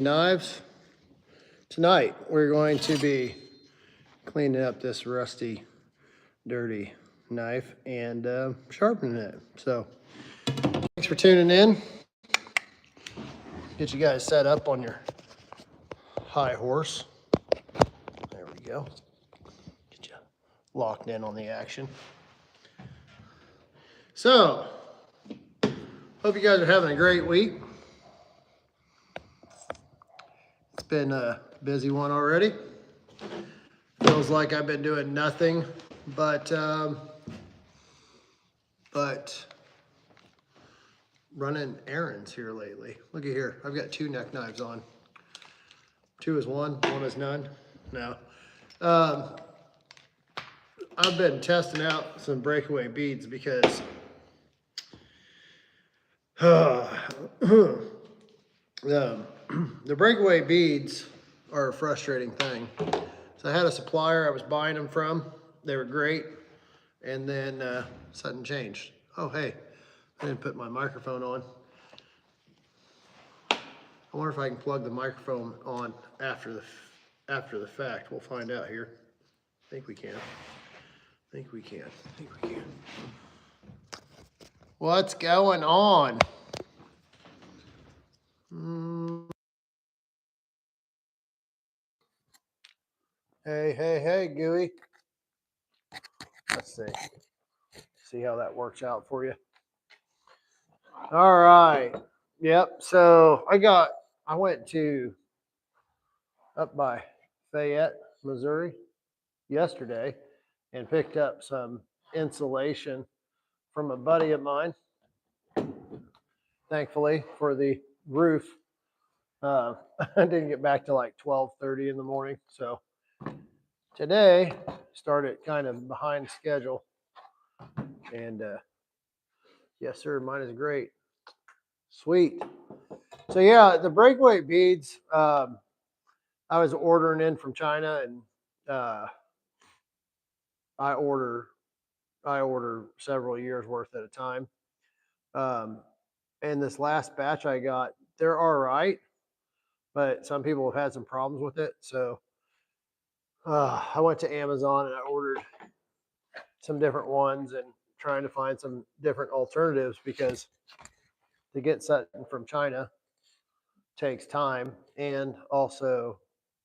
Knives. Tonight we're going to be cleaning up this rusty, dirty knife and sharpening it. So thanks for tuning in. Get you guys set up on your high horse. There we go. Get you locked in on the action. So hope you guys are having a great week. It's been a busy one already. Feels like I've been doing nothing but running errands here lately. Look at here. I've got 2 neck knives on. 2 is one is none. No. I've been testing out some breakaway beads because the breakaway beads are a frustrating thing. So I had a supplier I was buying them from. They were great. And then something changed. Oh, hey, I didn't put my microphone on. I wonder if I can plug the microphone on after the fact. We'll find out here. I think we can. What's going on? Hey, Gooey. Let's see how that works out for you. All right. Yep. So I went to up by Fayette, Missouri yesterday and picked up some insulation from a buddy of mine. Thankfully for the roof, I didn't get back to like 12:30 in the morning. So today started kind of behind schedule. And yes, sir, mine is great. Sweet. So yeah, the breakaway beads, I was ordering in from China, and I order several years worth at a time. And this last batch I got, they're all right, but some people have had some problems with it. So I went to Amazon and I ordered some different ones and trying to find some different alternatives, because to get something from China takes time, and also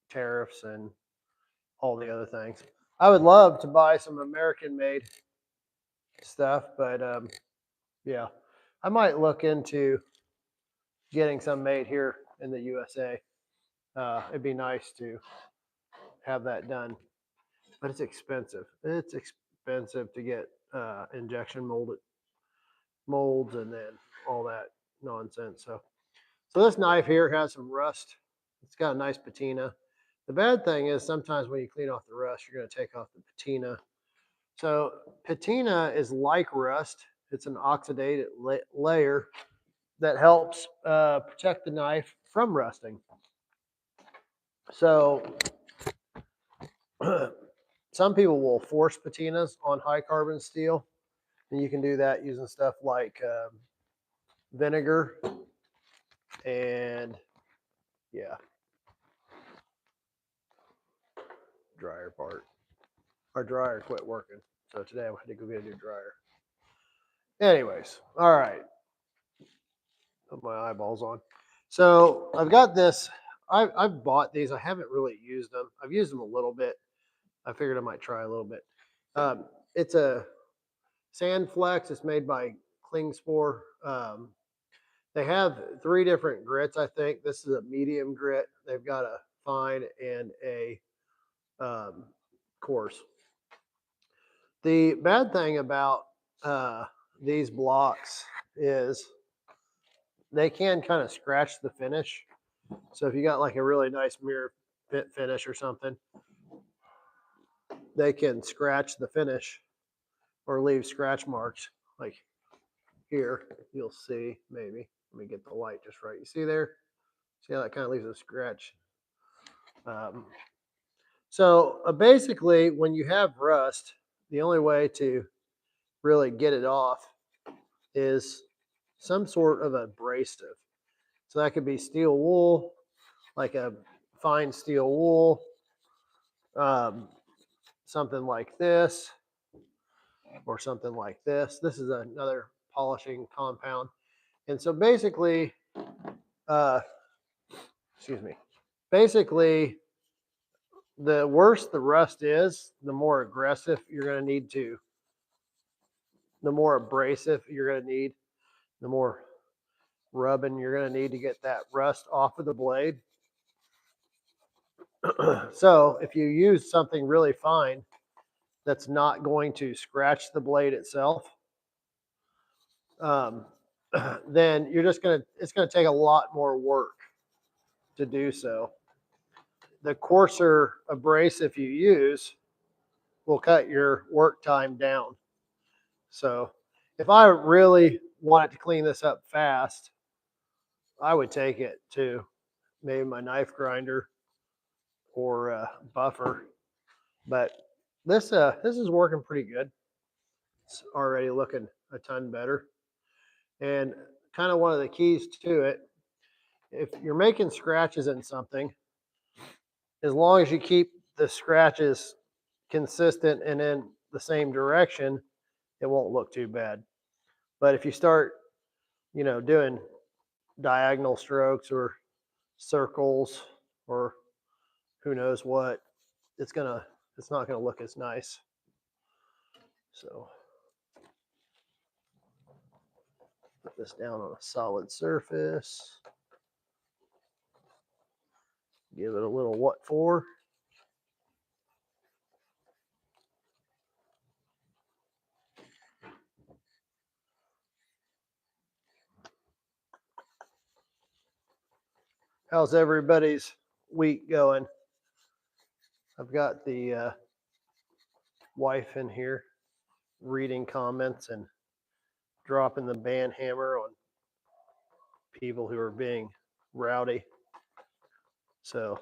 tariffs and all the other things. I would love to buy some American made stuff, but yeah, I might look into getting some made here in the USA. It'd be nice to have that done, but it's expensive. It's expensive to get injection molds and then all that nonsense. So this knife here has some rust. It's got a nice patina. The bad thing is sometimes when you clean off the rust, you're going to take off the patina. So patina is like rust. It's an oxidated layer that helps protect the knife from rusting. So some people will force patinas on high carbon steel, and you can do that using stuff like vinegar and yeah, dryer part. Our dryer quit working, so today I had to go get a new dryer. Anyways, all right. Put my eyeballs on. So I've got this. I've bought these. I haven't really used them. I've used them a little bit. I figured I might try a little bit. It's a Sand Flex. It's made by Klingspor. They have 3 different grits, I think. This is a medium grit. They've got a fine and a coarse. The bad thing about these blocks is they can kind of scratch the finish. So if you got like a really nice mirror fit finish or something, they can scratch the finish or leave scratch marks. Like here, you'll see, maybe. Let me get the light just right. You see there? See how that kind of leaves a scratch? So basically, when you have rust, the only way to really get it off is some sort of abrasive. So that could be steel wool, like a fine steel wool, um, something like this, or something like this. This is another polishing compound. And so basically, uh, excuse me, basically, the worse the rust is, the more aggressive you're going to need to, the more abrasive you're going to need, the more rubbing you're going to need to get that rust off of the blade. So if you use something really fine that's not going to scratch the blade itself, um, then you're just going to, it's going to take a lot more work to do so. The coarser abrasive you use will cut your work time down. So if I really wanted to clean this up fast, I would take it to maybe my knife grinder or buffer. But this is working pretty good. It's already looking a ton better. And kind of one of the keys to it, if you're making scratches in something, as long as you keep the scratches consistent and in the same direction, it won't look too bad. But if you start, doing diagonal strokes or circles or who knows what, it's not gonna look as nice. So put this down on a solid surface. Give it a little what for. How's everybody's week going? I've got the wife in here reading comments and dropping the ban hammer on people who are being rowdy. So,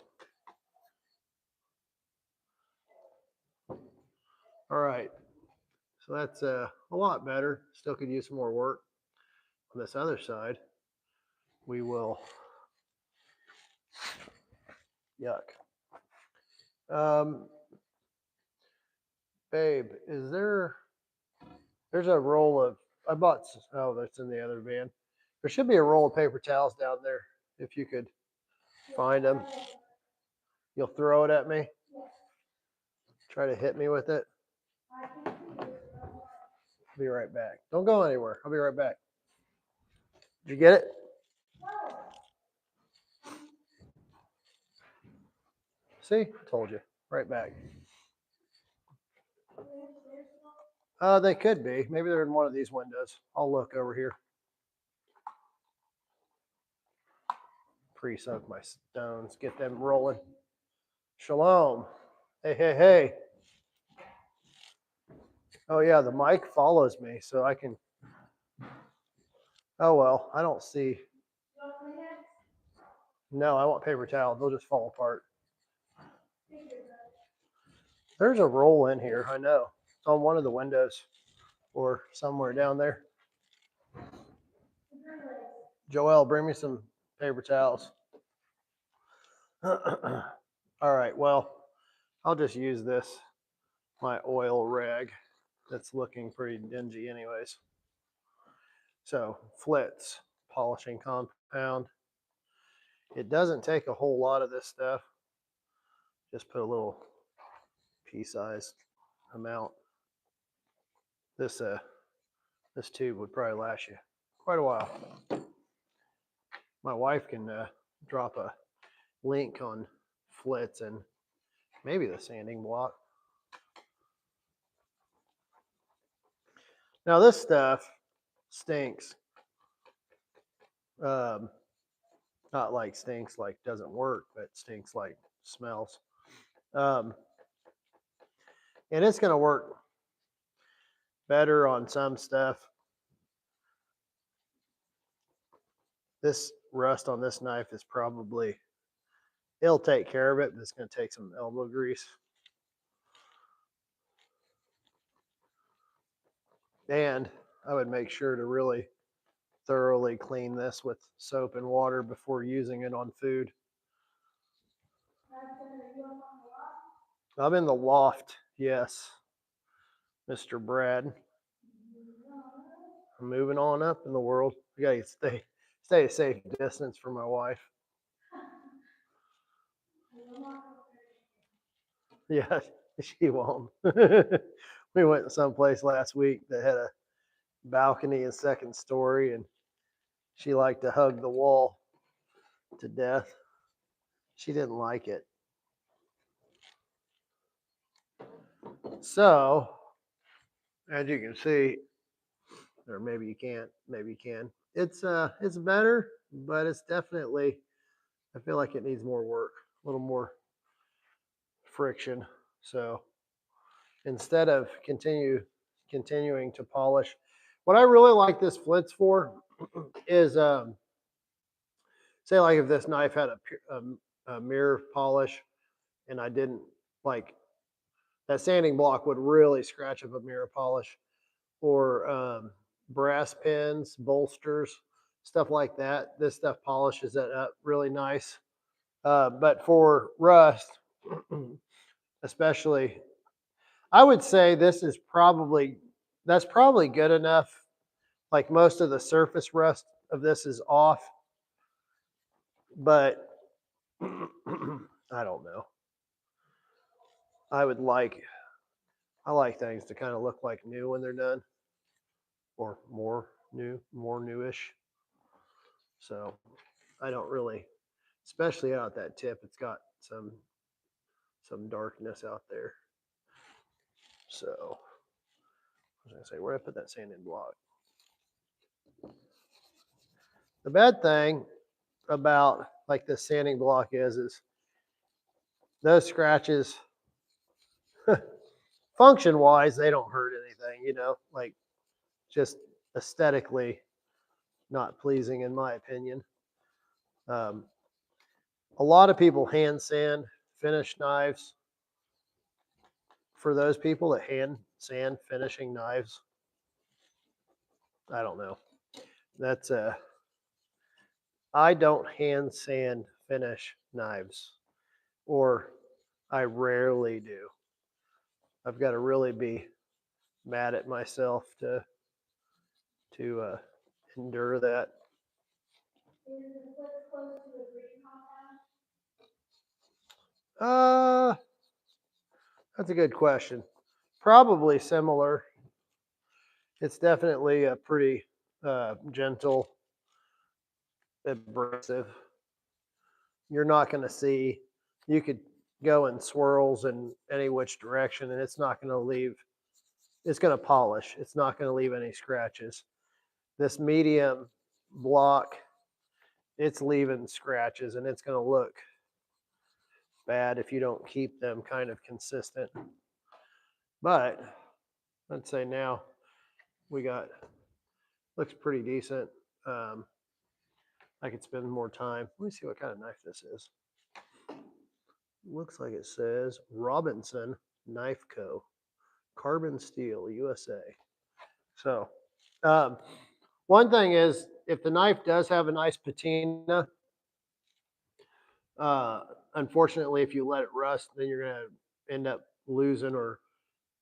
all right. So that's a lot better. Still could use some more work. On this other side, we will, yuck. Babe, there's a roll of, I bought, oh, that's in the other van. There should be a roll of paper towels down there if you could find them. You'll throw it at me? Try to hit me with it? I'll be right back. Don't go anywhere. I'll be right back. Did you get it? See? I told you. Right back. They could be. Maybe they're in one of these windows. I'll look over here. Pre-soak my stones. Get them rolling. Shalom. Hey, hey, hey. Oh yeah, the mic follows me, so I can. Oh well, I don't see. No, I want paper towel. They'll just fall apart. There's a roll in here. I know. It's on one of the windows or somewhere down there. Joelle, bring me some paper towels. All right. Well, I'll just use this, my oil rag that's looking pretty dingy anyways. So Flitz polishing compound. It doesn't take a whole lot of this stuff. Just put a little pea-sized amount. This tube would probably last you quite a while. My wife can drop a link on Flitz and maybe the sanding block. Now this stuff stinks. Not like stinks like doesn't work, but stinks like smells. And it's going to work better on some stuff. This rust on this knife is probably, it'll take care of it, but it's going to take some elbow grease. And I would make sure to really thoroughly clean this with soap and water before using it on food. I'm in the loft. Yes, Mr. Brad. I'm moving on up in the world. I gotta stay a safe distance from my wife. Yeah, she won't. We went someplace last week that had a balcony and second story, and she liked to hug the wall to death. She didn't like it. So, as you can see, or maybe you can't, maybe you can. It's better, but it's definitely, I feel like it needs more work, a little more friction. So instead of continuing to polish, what I really like this Flitz for is say like if this knife had a mirror polish and I didn't like that sanding block would really scratch up a mirror polish or brass pins, bolsters, stuff like that. This stuff polishes it up really nice. But for rust, especially, I would say this is probably that's probably good enough. Like most of the surface rust of this is off, but I don't know. I would like I like things to kind of look like new when they're done, or more newish. So I don't really, especially out that tip, it's got some darkness out there. So I was gonna say, where did I put that sanding block? The bad thing about like this sanding block is those scratches, function wise, they don't hurt anything, like just aesthetically not pleasing in my opinion. Um, a lot of people hand sand finished knives. For those people that hand sand finishing knives, I don't know. That's I don't hand sand finish knives, or I rarely do. I've got to really be mad at myself to endure that. Uh, that's a good question. Probably similar. It's definitely a pretty gentle, abrasive. You're not going to see. You could go in swirls in any which direction, and it's not going to leave. It's going to polish. It's not going to leave any scratches. This medium block, it's leaving scratches, and it's going to look bad if you don't keep them kind of consistent. But let's say now we got, looks pretty decent. I could spend more time. Let me see what kind of knife this is. Looks like it says Robinson Knife Co. Carbon steel, USA. So, um, one thing is, if the knife does have a nice patina, uh, unfortunately, if you let it rust, then you're going to end up losing, or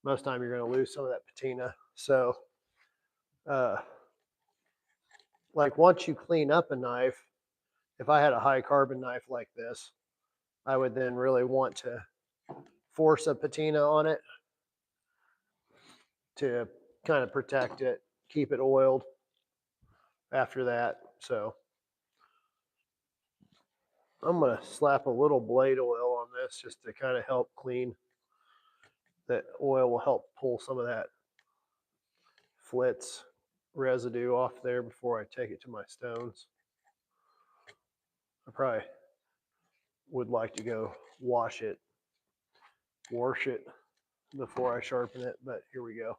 most time you're going to lose some of that patina. So, uh, like once you clean up a knife, if I had a high carbon knife like this, I would then really want to force a patina on it to kind of protect it, keep it oiled after that. So I'm going to slap a little blade oil on this just to kind of help clean. That oil will help pull some of that Flitz residue off there before I take it to my stones. I probably would like to go wash it before I sharpen it, but here we go.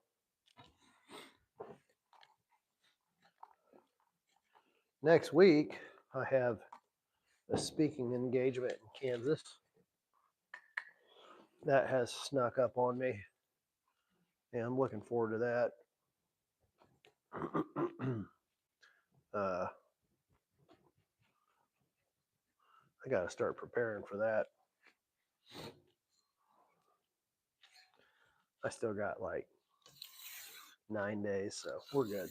Next week, I have a speaking engagement in Kansas. That has snuck up on me, and I'm looking forward to that. I got to start preparing for that. I still got like 9 days, so we're good.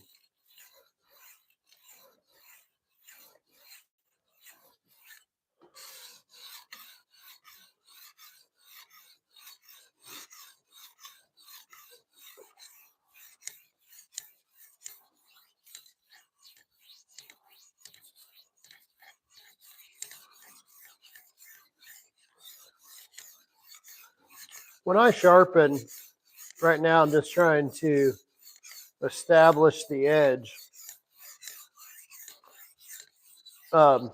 When I sharpen, right now I'm just trying to establish the edge. I'm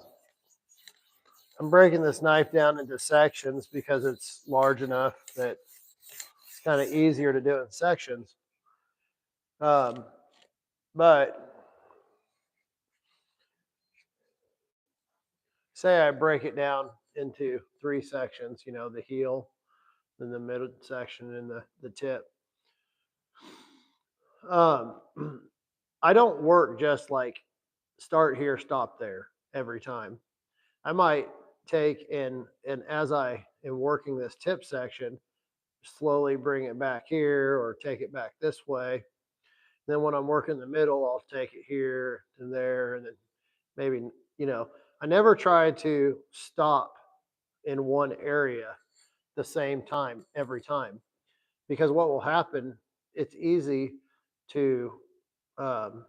breaking this knife down into sections because it's large enough that it's kind of easier to do in sections. But say I break it down into 3 sections, you know, the heel, then the middle section, and the tip. I don't work just like start here, stop there every time. I might take and as I am working this tip section, slowly bring it back here or take it back this way. Then when I'm working the middle, I'll take it here and there, and then maybe, you know, I never try to stop in one area the same time every time, because what will happen, it's easy to um,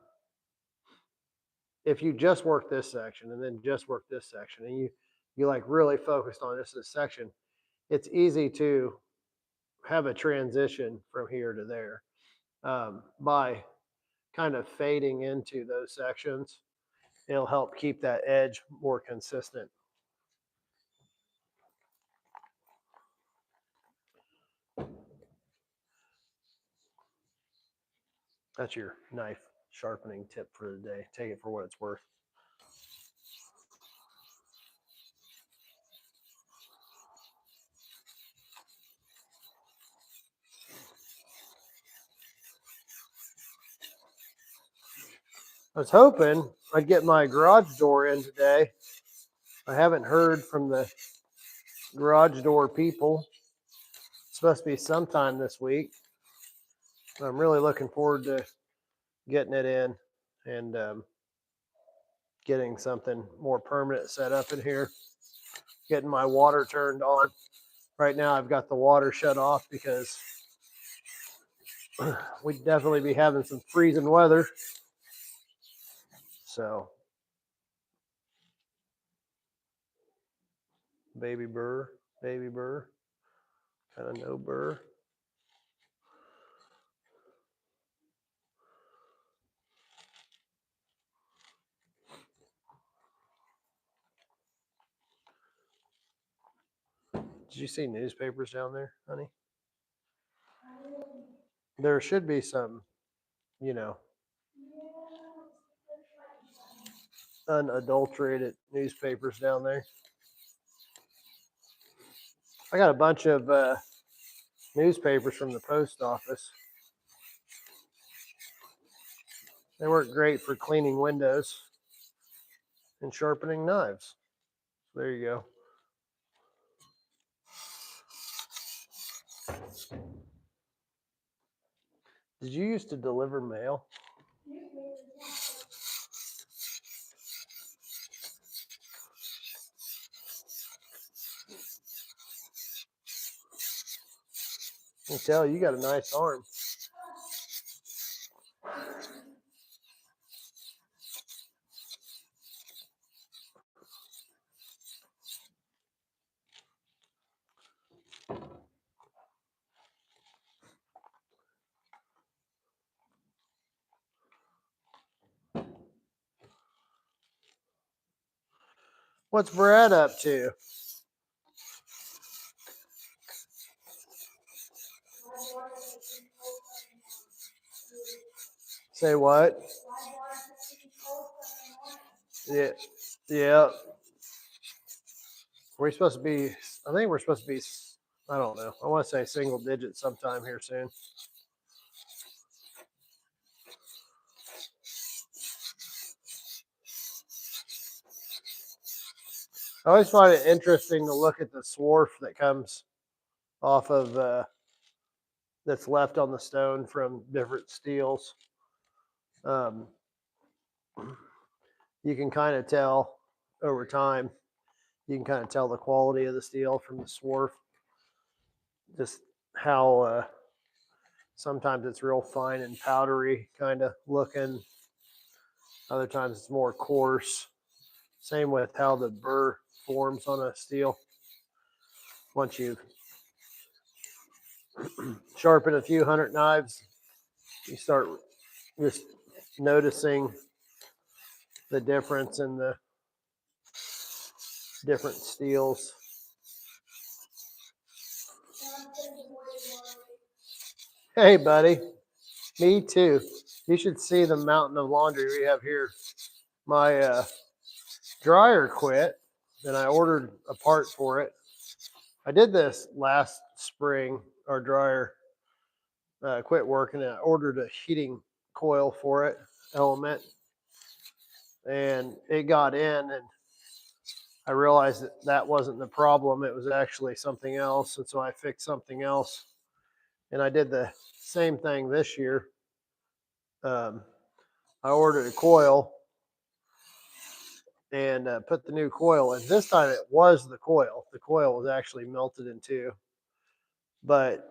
if you just work this section and then just work this section and you like really focused on this section, it's easy to have a transition from here to there. By kind of fading into those sections, it'll help keep that edge more consistent. That's your knife sharpening tip for the day. Take it for what it's worth. I was hoping I'd get my garage door in today. I haven't heard from the garage door people. It's supposed to be sometime this week. I'm really looking forward to getting it in and getting something more permanent set up in here. Getting my water turned on. Right now I've got the water shut off because we'd definitely be having some freezing weather. So, baby burr, kind of no burr. Did you see newspapers down there, honey? There should be some, you know, unadulterated newspapers down there. I got a bunch of newspapers from the post office. They work great for cleaning windows and sharpening knives. There you go. Did you used to deliver mail? I can tell you got a nice arm. What's Brad up to? Say what? Yeah, yeah. We're supposed to be. I think we're supposed to be. I don't know. I want to say single digits sometime here soon. I always find it interesting to look at the swarf that comes off of that's left on the stone from different steels. You can kind of tell over time, you can kind of tell the quality of the steel from the swarf, just how sometimes it's real fine and powdery kind of looking. Other times it's more coarse. Same with how the burr forms on a steel. Once you sharpen a few hundred knives, you start just noticing the difference in the different steels. Hey, buddy. Me too. You should see the mountain of laundry we have here. My dryer quit, and I ordered a part for it. I did this last spring. Our dryer quit working, and I ordered a heating coil for it, element, and it got in, and I realized that that wasn't the problem. It was actually something else, and so I fixed something else. And I did the same thing this year. I ordered a coil and put the new coil in. This time it was the coil. The coil was actually melted in two, but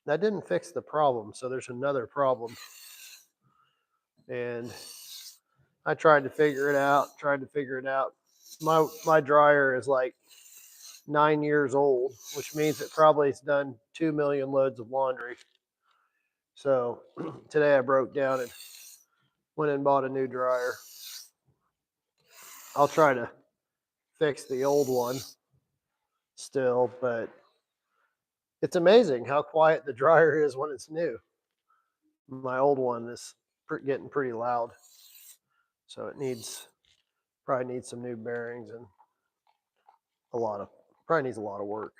that didn't fix the problem. So there's another problem. And I tried to figure it out, My dryer is like 9 years old, which means it probably has done 2 million loads of laundry. So today I broke down and went and bought a new dryer. I'll try to fix the old one still, but it's amazing how quiet the dryer is when it's new. My old one is getting pretty loud, so it probably needs some new bearings and probably needs a lot of work.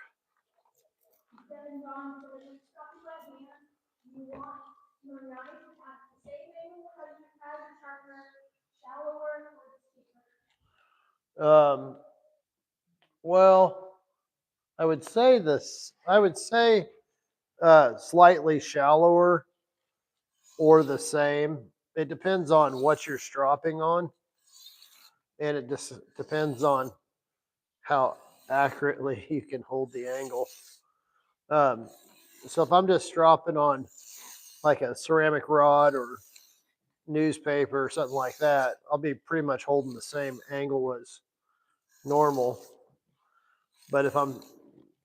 Well, I would say slightly shallower or the same. It depends on what you're stropping on, and it just depends on how accurately you can hold the angle. So if I'm just stropping on like a ceramic rod or newspaper or something like that, I'll be pretty much holding the same angle as normal. But if I'm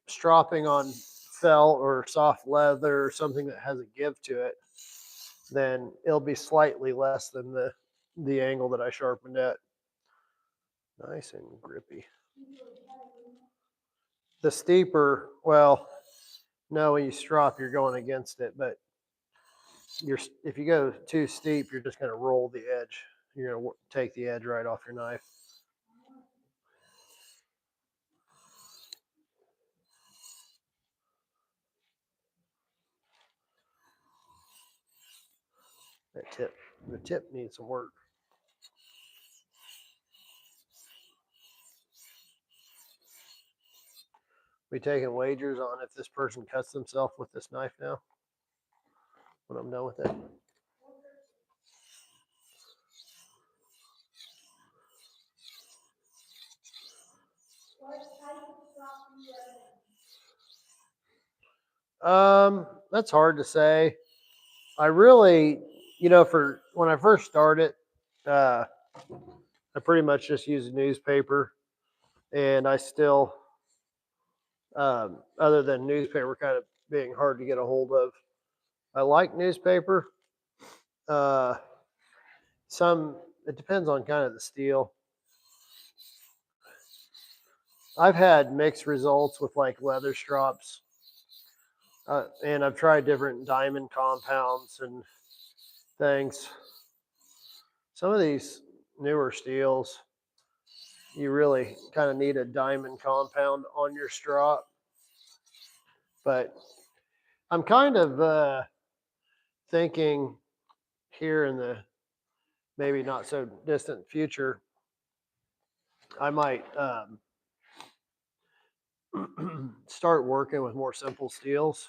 stropping on felt or soft leather or something that has a give to it, then it'll be slightly less than the angle that I sharpened at. Nice and grippy. The steeper, well, no, when you strop, you're going against it, but if you go too steep, you're just going to roll the edge. You're going to take the edge right off your knife. The tip needs some work. We taking wagers on if this person cuts themselves with this knife now when I'm done with it. That's hard to say. I really, for when I first started, I pretty much just used newspaper, and I still, other than newspaper kind of being hard to get a hold of, I like newspaper. It depends on kind of the steel. I've had mixed results with like leather strops, and I've tried different diamond compounds and things. Some of these newer steels, you really kind of need a diamond compound on your strop. But I'm kind of thinking here in the maybe not so distant future, I might start working with more simple steels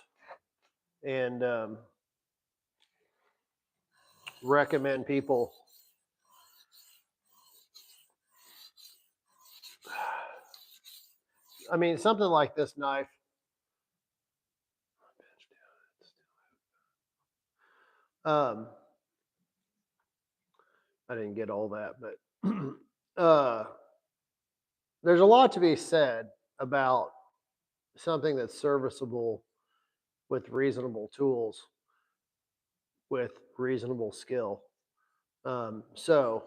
and recommend people I mean, something like this knife. I didn't get all that, but there's a lot to be said about something that's serviceable with reasonable tools, with reasonable skill. So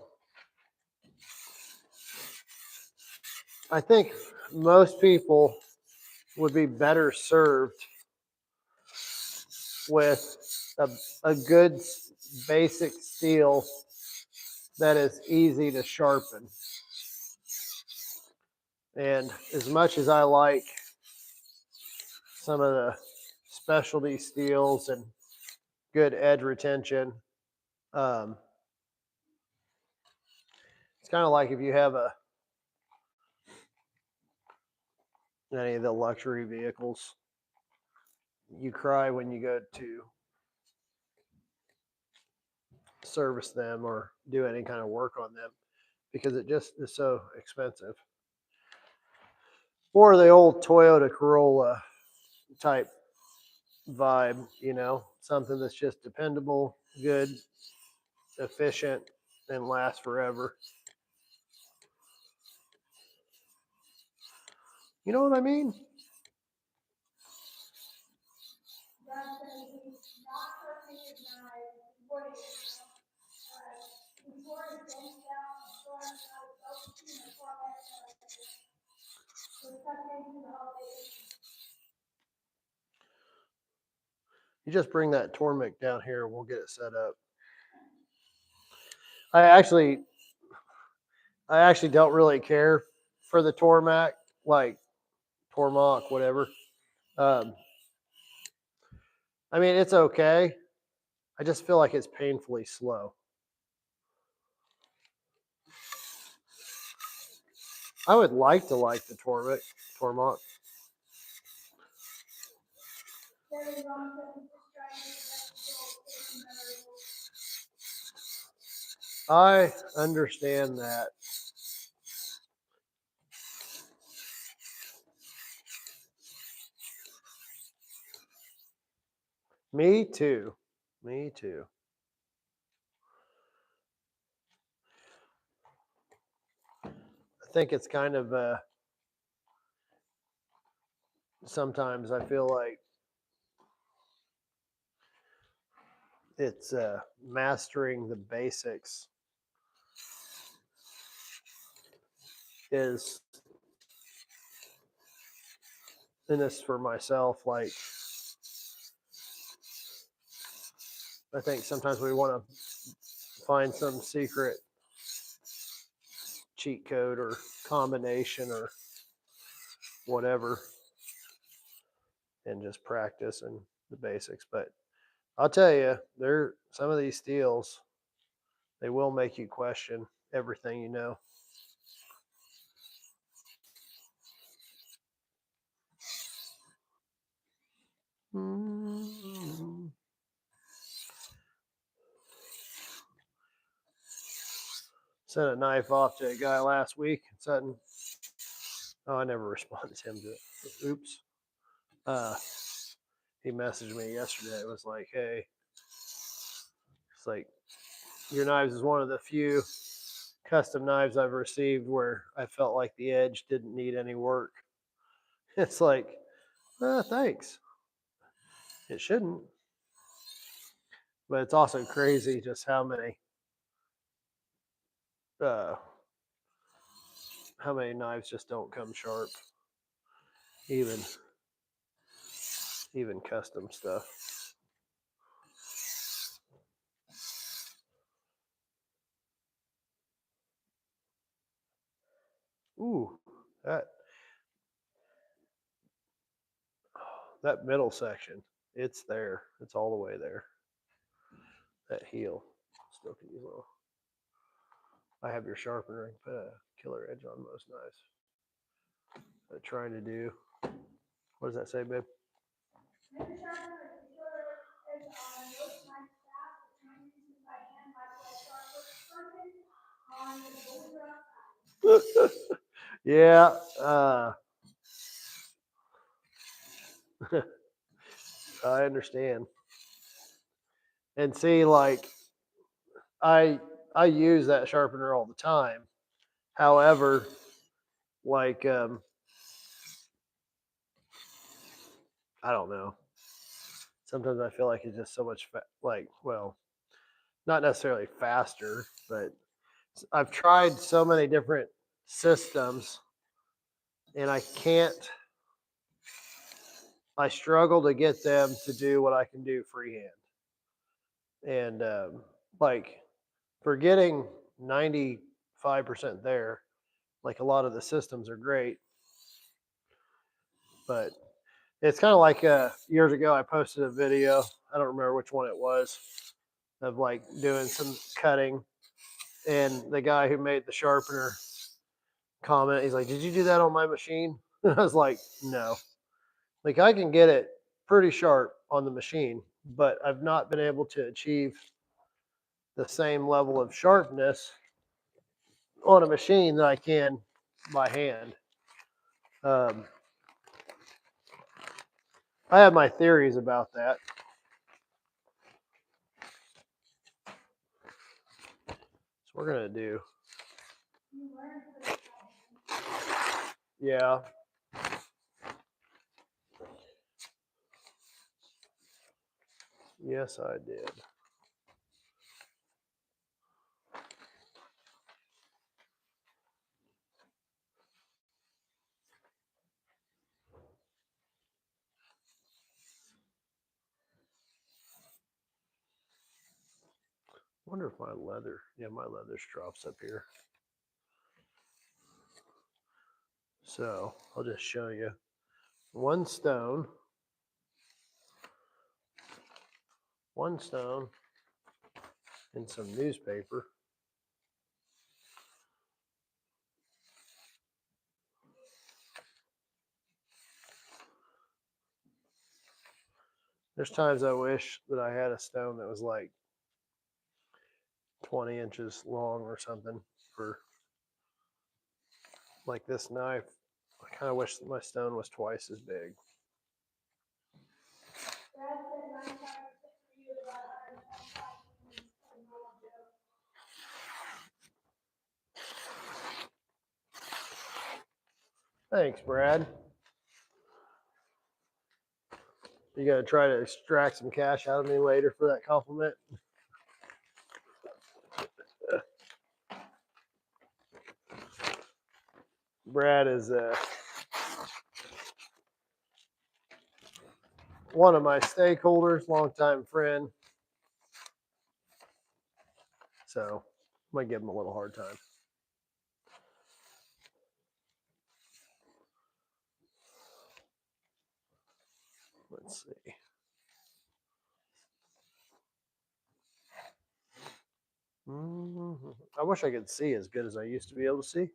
I think most people would be better served with a good basic steel that is easy to sharpen. And as much as I like some of the specialty steels and good edge retention, it's kind of like if you have any of the luxury vehicles, you cry when you go to service them or do any kind of work on them because it just is so expensive. Or the old Toyota Corolla type vibe, something that's just dependable, good, efficient, and lasts forever. You know what I mean? You just bring that Tormek down here and we'll get it set up. I actually don't really care for the Tormek, like Tormach, whatever. I mean, it's okay. I just feel like it's painfully slow. I would like to like the Tormach. I understand that. Me too. Me too. I think it's kind of sometimes I feel like it's mastering the basics is, and this for myself, like I think sometimes we want to find some secret cheat code or combination or whatever and just practice and the basics. But I'll tell you, some of these steels, they will make you question everything you know. Sent a knife off to a guy last week. Sutton. Oh, I never responded to him. Oops. He messaged me yesterday. It was like, hey, it's like your knives is one of the few custom knives I've received where I felt like the edge didn't need any work. It's like, thanks. It shouldn't. But it's also crazy just how many knives just don't come sharp. Even custom stuff. Ooh, that middle section, it's there. It's all the way there. That heel still can use a little. I have your sharpener and put a killer edge on most knives. Trying to do. What does that say, babe? Yeah. I understand. And see, like I I use that sharpener all the time. However, like I don't know. Sometimes I feel like it's just so much like well, not necessarily faster, but I've tried so many different systems and I struggle to get them to do what I can do freehand. And like for getting 95% there, like a lot of the systems are great, but it's kind of like years ago I posted a video, I don't remember which one it was, of like doing some cutting, and the guy who made the sharpener comment, he's like, "Did you do that on my machine?" And I was like, "No." Like I can get it pretty sharp on the machine, but I've not been able to achieve the same level of sharpness on a machine that I can by hand. Um, I have my theories about that. So we're gonna do. Yeah. Yes, I did. Wonder if my leather. Yeah, my leather drops up here. So I'll just show you one stone, and some newspaper. There's times I wish that I had a stone that was like 20 inches long or something for like this knife. I kind of wish that my stone was twice as big. Thanks, Brad. You gonna try to extract some cash out of me later for that compliment? Brad is one of my stakeholders, longtime friend. So I might give him a little hard time. Let's see. I wish I could see as good as I used to be able to see.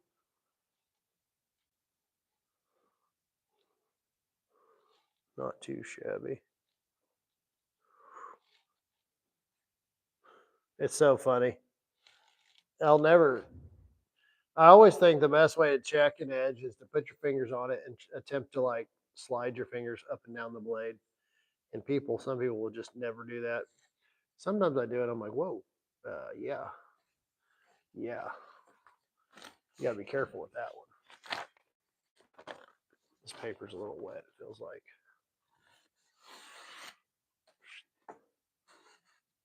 Not too shabby. It's so funny. I always think the best way to check an edge is to put your fingers on it and attempt to like slide your fingers up and down the blade. And some people will just never do that. Sometimes I do it. I'm like, whoa, yeah. You gotta be careful with that one. This paper's a little wet, it feels like.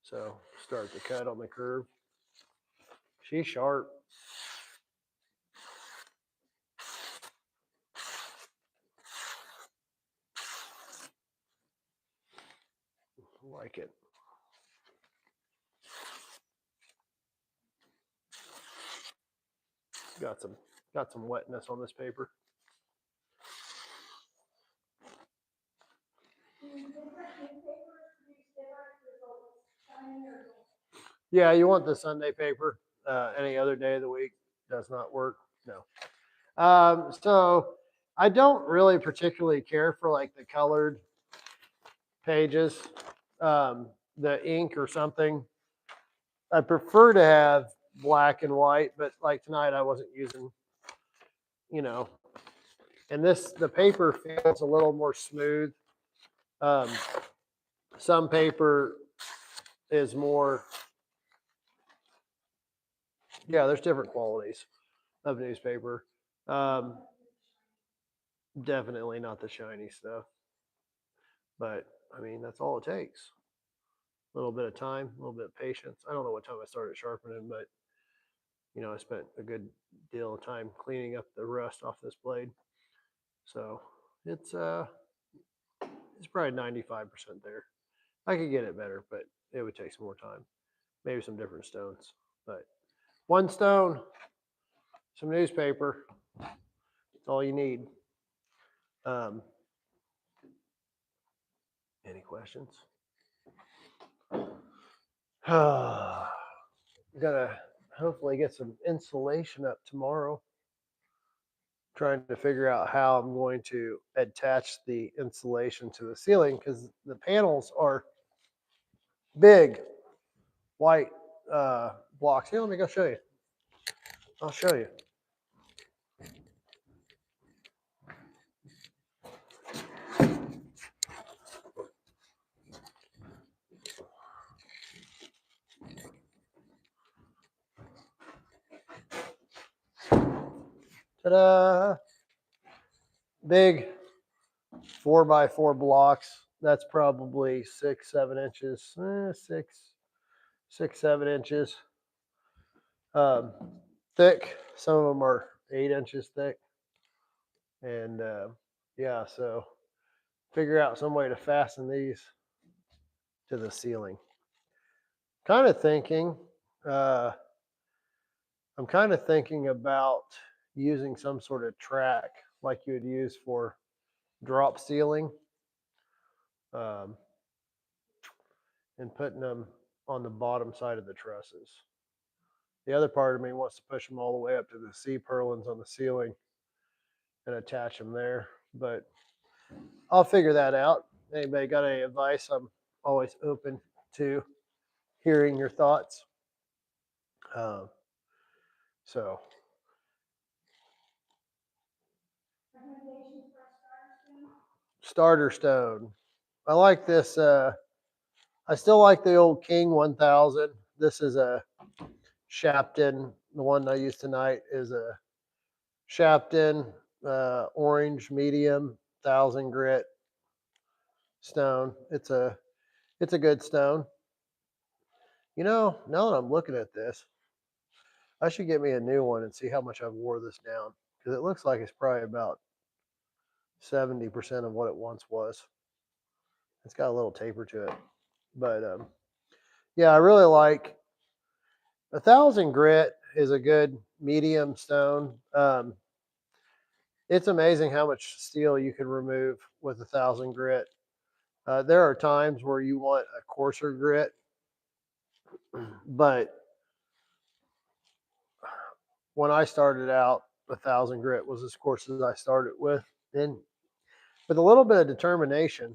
So start the cut on the curve. She's sharp. Like it. Got some wetness on this paper. Yeah, you want the Sunday paper. Any other day of the week does not work. No. So I don't really particularly care for like the colored pages, the ink or something. I prefer to have black and white, but like tonight I wasn't using, you know, and the paper feels a little more smooth. Um, some paper is more, yeah, there's different qualities of newspaper. Um, definitely not the shiny stuff, but I mean, that's all it takes. A little bit of time, a little bit of patience. I don't know what time I started sharpening, but I spent a good deal of time cleaning up the rust off this blade. So it's it's probably 95% there. I could get it better, but it would take some more time. Maybe some different stones. But one stone, some newspaper. That's all you need. Um, any questions? Gotta hopefully get some insulation up tomorrow. Trying to figure out how I'm going to attach the insulation to the ceiling because the panels are big white blocks. Here, let me go show you. I'll show you. Ta-da! Big 4x4 blocks. That's probably 6-7 inches, 6-7 inches thick. Some of them are 8 inches thick, and yeah, so figure out some way to fasten these to the ceiling. Kind of thinking, uh, I'm kind of thinking about using some sort of track like you would use for drop ceiling, um, and putting them on the bottom side of the trusses. The other part of me wants to push them all the way up to the C purlins on the ceiling and attach them there, but I'll figure that out. Anybody got any advice? I'm always open to hearing your thoughts. Um, so, starter stone. I like this. I still like the old King 1000. This is a Shapton. The one I used tonight is a Shapton orange medium 1000 grit stone. It's a good stone. Now that I'm looking at this, I should get me a new one and see how much I've wore this down because it looks like it's probably about 70% of what it once was. It's got a little taper to it, but yeah, I really like 1000 grit is a good medium stone. It's amazing how much steel you can remove with 1000 grit. There are times where you want a coarser grit, but when I started out, 1000 grit was as coarse as I started with. And with a little bit of determination,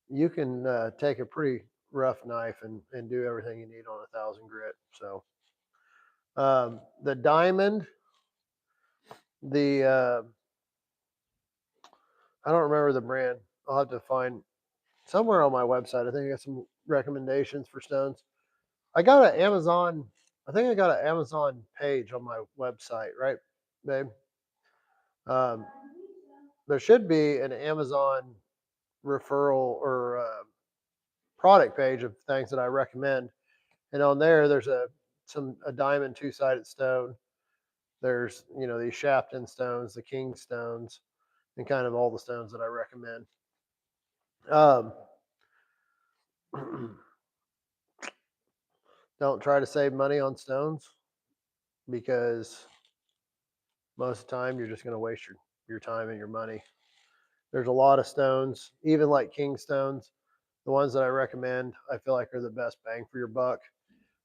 you can take a pretty rough knife and do everything you need on 1000 grit. So the diamond, the I don't remember the brand. I'll have to find somewhere on my website. I think I got some recommendations for stones. I got an Amazon. I think I got an Amazon page on my website, right, babe? Um, there should be an Amazon referral or product page of things that I recommend, and on there's a diamond two-sided stone. There's these Shapton stones, the King stones, and kind of all the stones that I recommend. Um, don't try to save money on stones because most of the time you're just going to waste your time and your money. There's a lot of stones, even like King stones. The ones that I recommend, I feel like are the best bang for your buck.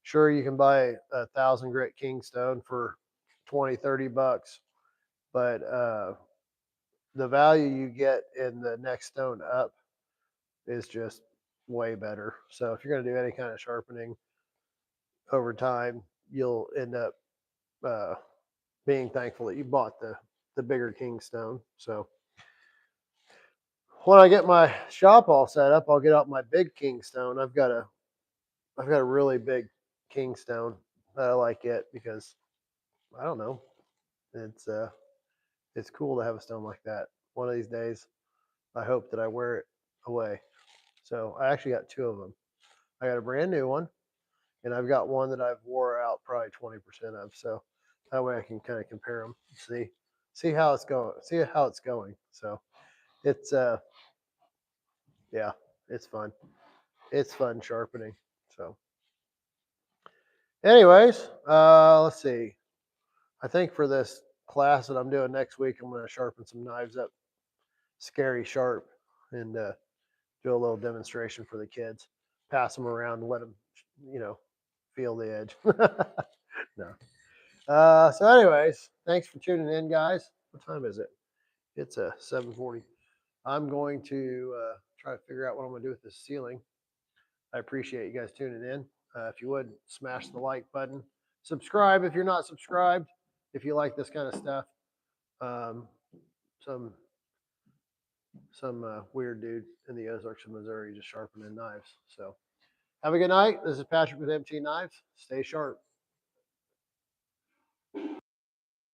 Sure, you can buy a 1000 grit King stone for 20-30 bucks, but the value you get in the next stone up is just way better. So if you're going to do any kind of sharpening over time, you'll end up being thankful that you bought the bigger Kingstone. So when I get my shop all set up, I'll get out my big Kingstone. I've got a really big Kingstone that I like it because I don't know. It's cool to have a stone like that. One of these days, I hope that I wear it away. So I actually got two of them. I got a brand new one, and I've got one that I've wore out probably 20% of. So that way I can kind of compare them, see how it's going, see how it's going. So it's yeah, it's fun. It's fun sharpening. So anyways, let's see. I think for this class that I'm doing next week, I'm going to sharpen some knives up, scary sharp, and do a little demonstration for the kids. Pass them around and let them, you know, feel the edge. No. So, anyways, thanks for tuning in, guys. What time is it? It's 7:40. I'm going to try to figure out what I'm going to do with this ceiling. I appreciate you guys tuning in. If you would, smash the like button. Subscribe if you're not subscribed. If you like this kind of stuff. Um, some weird dude in the Ozarks of Missouri just sharpening knives. So have a good night. This is Patrick with MT Knives. Stay sharp.